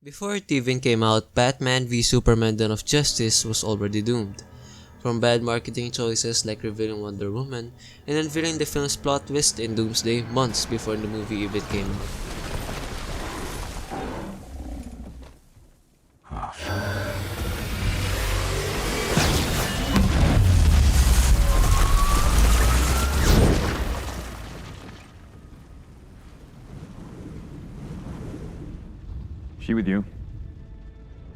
Before it even came out, Batman v Superman Dawn of Justice was already doomed. From bad marketing choices like revealing Wonder Woman and unveiling the film's plot twist in Doomsday months before the movie even came out. She with you?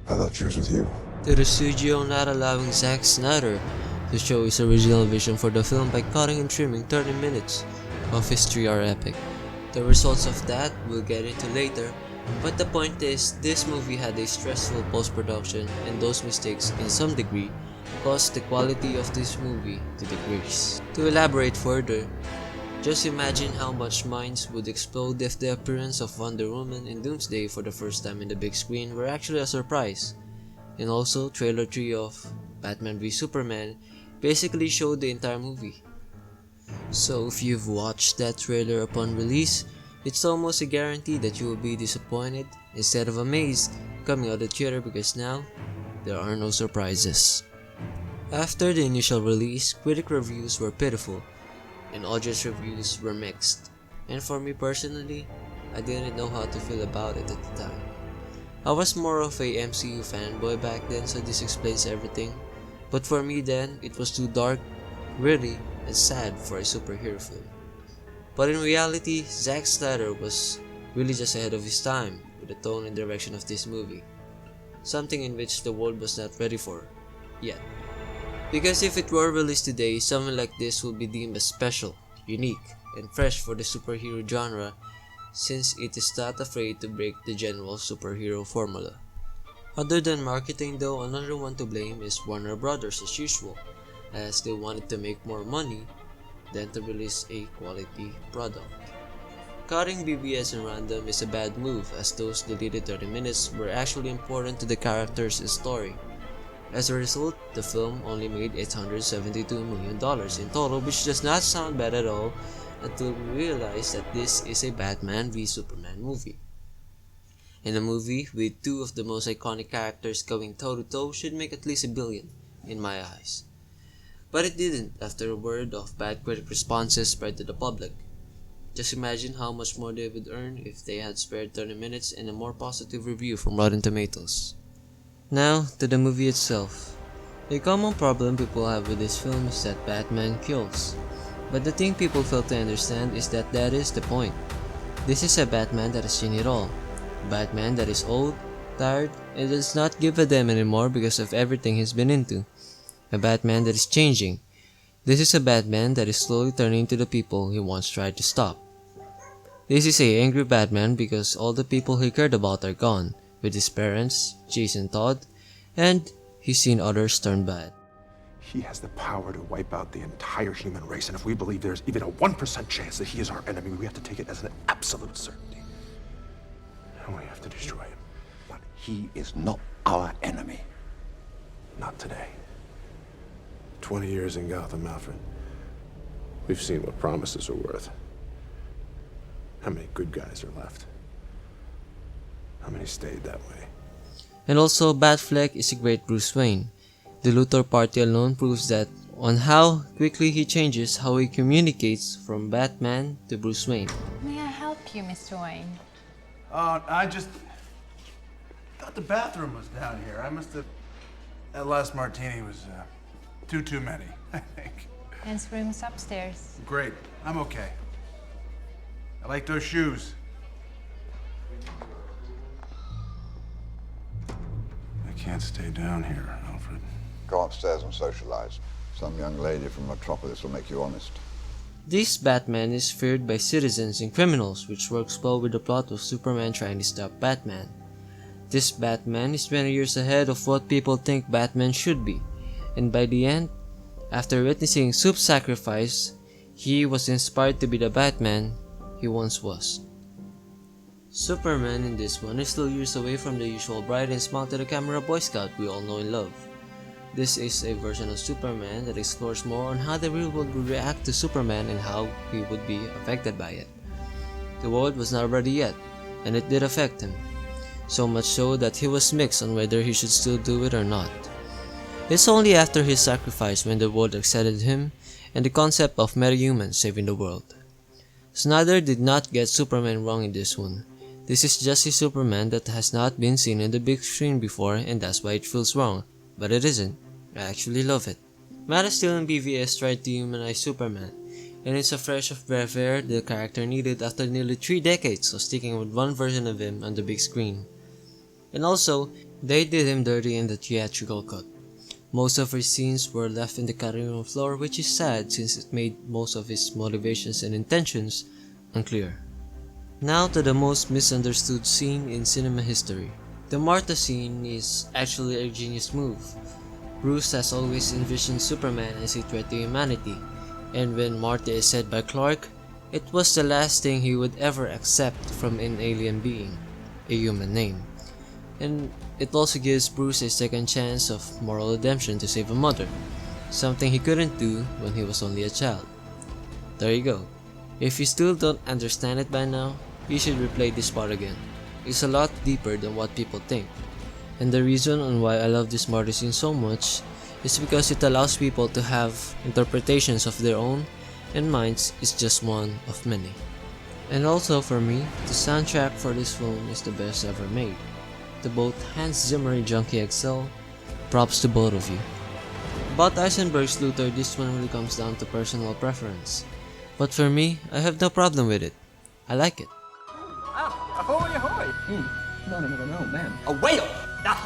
I thought she was with you. To the studio not allowing Zack Snyder to show his original vision for the film by cutting and trimming 30 minutes of his 3-hour epic. The results of that we'll get into later, but the point is, this movie had a stressful post-production and those mistakes in some degree caused the quality of this movie to decrease. To elaborate further, just imagine how much minds would explode if the appearance of Wonder Woman in Doomsday for the first time in the big screen were actually a surprise. And also, trailer 3 of Batman v Superman basically showed the entire movie. So if you've watched that trailer upon release, it's almost a guarantee that you will be disappointed instead of amazed coming out of the theater because now, there are no surprises. After the initial release, critic reviews were pitiful and audience reviews were mixed, and for me personally, I didn't know how to feel about it at the time. I was more of a MCU fanboy back then, so this explains everything, but for me then, it was too dark, gritty, and sad for a superhero film. But in reality, Zack Snyder was really just ahead of his time with the tone and direction of this movie, something in which the world was not ready for, yet. Because if it were released today, something like this would be deemed as special, unique, and fresh for the superhero genre since it is not afraid to break the general superhero formula. Other than marketing though, another one to blame is Warner Brothers as usual, as they wanted to make more money than to release a quality product. Cutting BBS and random is a bad move as those deleted 30 minutes were actually important to the characters and story. As a result, the film only made $872 million in total, which does not sound bad at all until we realize that this is a Batman v Superman movie. And a movie with two of the most iconic characters going toe-to-toe should make at least $1 billion, in my eyes. But it didn't after a word of bad critic responses spread to the public. Just imagine how much more they would earn if they had spared 30 minutes and a more positive review from Rotten Tomatoes. Now, to the movie itself. A common problem people have with this film is that Batman kills. But the thing people fail to understand is that is the point. This is a Batman that has seen it all. A Batman that is old, tired, and does not give a damn anymore because of everything he's been into. A Batman that is changing. This is a Batman that is slowly turning to the people he once tried to stop. This is a angry Batman because all the people he cared about are gone, with his parents, Jason Todd, and he's seen others turn bad. He has the power to wipe out the entire human race, and if we believe there's even a 1% chance that he is our enemy, we have to take it as an absolute certainty. And we have to destroy him. But he is not our enemy. Not today. 20 years in Gotham, Alfred. We've seen what promises are worth. How many good guys are left? How many stayed that way? And also, Batfleck is a great Bruce Wayne. The Luthor Party alone proves that on how quickly he changes how he communicates from Batman to Bruce Wayne. May I help you, Mr. Wayne? I just thought the bathroom was down here. I must have. That last martini was too many, I think. Men's room's upstairs. Great. I'm okay. I like those shoes. I can't stay down here, Alfred. Go upstairs and socialize. Some young lady from Metropolis will make you honest. This Batman is feared by citizens and criminals, which works well with the plot of Superman trying to stop Batman. This Batman is 20 years ahead of what people think Batman should be, and by the end, after witnessing Soup's sacrifice, he was inspired to be the Batman he once was. Superman in this one is still years away from the usual bright and smile to the camera Boy Scout we all know and love. This is a version of Superman that explores more on how the real world would react to Superman and how he would be affected by it. The world was not ready yet, and it did affect him. so much so that he was mixed on whether he should still do it or not. It's only after his sacrifice when the world accepted him and the concept of metahumans saving the world. Snyder did not get Superman wrong in this one. This is just a Superman that has not been seen in the big screen before, and that's why it feels wrong, but it isn't. I actually love it. Man of Steel and BVS tried to humanize Superman, and it's a fresh of breath air the character needed after nearly 3 decades of sticking with one version of him on the big screen. And also, they did him dirty in the theatrical cut. Most of his scenes were left in the cutting room floor, which is sad since it made most of his motivations and intentions unclear. Now to the most misunderstood scene in cinema history. The Martha scene is actually a genius move. Bruce has always envisioned Superman as a threat to humanity, and when Martha is said by Clark, it was the last thing he would ever accept from an alien being, a human name. And it also gives Bruce a second chance of moral redemption to save a mother, something he couldn't do when he was only a child. There you go. If you still don't understand it by now, you should replay this part again. It's a lot deeper than what people think. And the reason on why I love this Marty scene so much is because it allows people to have interpretations of their own, and mine is just one of many. And also for me, the soundtrack for this film is the best ever made. To both Hans Zimmer and Junkie XL, props to both of you. About Eisenberg's Luthor, this one really comes down to personal preference. But for me, I have no problem with it. I like it. Ah, ahoy, ahoy! No, man. A whale! Ah.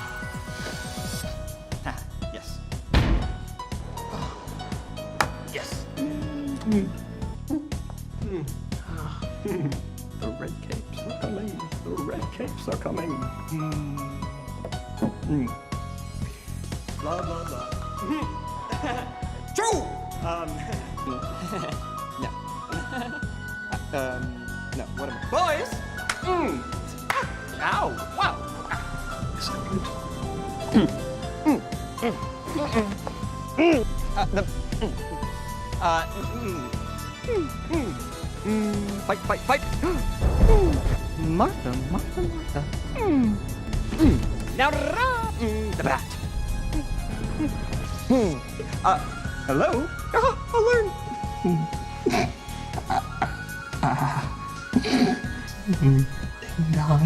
Ah, yes. Yes. The red capes are coming. The red capes are coming. Blah, blah, blah. True! No. No, what am I? Boys! Ow! Wow! Is that good? Fight! Martha. Now, the bat. Hello? I'll learn. Ding dong.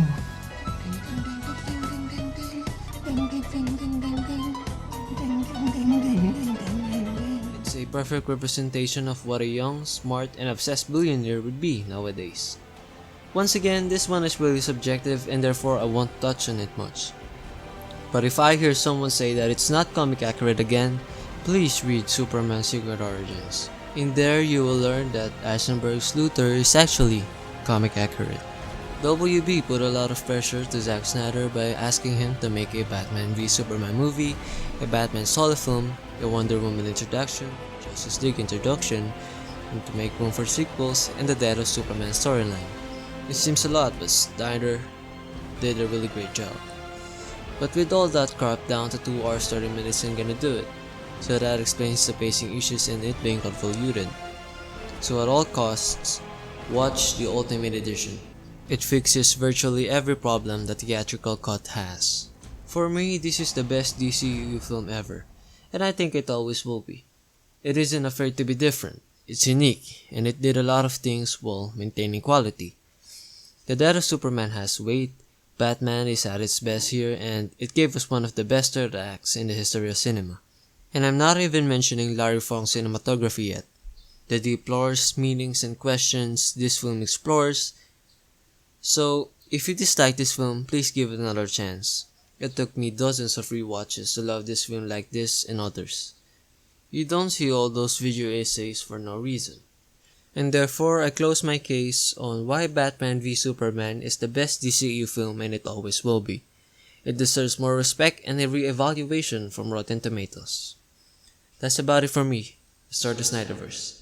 It's a perfect representation of what a young, smart, and obsessed billionaire would be nowadays. Once again, this one is really subjective and therefore I won't touch on it much. But if I hear someone say that it's not comic accurate again, please read Superman's Secret Origins. In there you will learn that Eisenberg's Luthor is actually comic accurate. WB put a lot of pressure to Zack Snyder by asking him to make a Batman v Superman movie, a Batman solo film, a Wonder Woman introduction, Justice League introduction, and to make room for sequels and the Death of Superman storyline. It seems a lot, but Snyder did a really great job. But with all that cropped down to 2 hours 30 minutes ain't gonna do it, so that explains the pacing issues and it being convoluted. So at all costs, watch the Ultimate Edition. It fixes virtually every problem the theatrical cut has. For me, this is the best DCEU film ever, and I think it always will be. It isn't afraid to be different, it's unique, and it did a lot of things while maintaining quality. The Death of Superman has weight, Batman is at its best here, and it gave us one of the best third acts in the history of cinema. And I'm not even mentioning Larry Fong's cinematography yet. The deep lores, meanings, and questions this film explores. So, if you dislike this film, please give it another chance. It took me dozens of rewatches to love this film like this and others. You don't see all those video essays for no reason. And therefore, I close my case on why Batman v Superman is the best DCEU film and it always will be. It deserves more respect and a re-evaluation from Rotten Tomatoes. That's about it for me. Start the Snyderverse.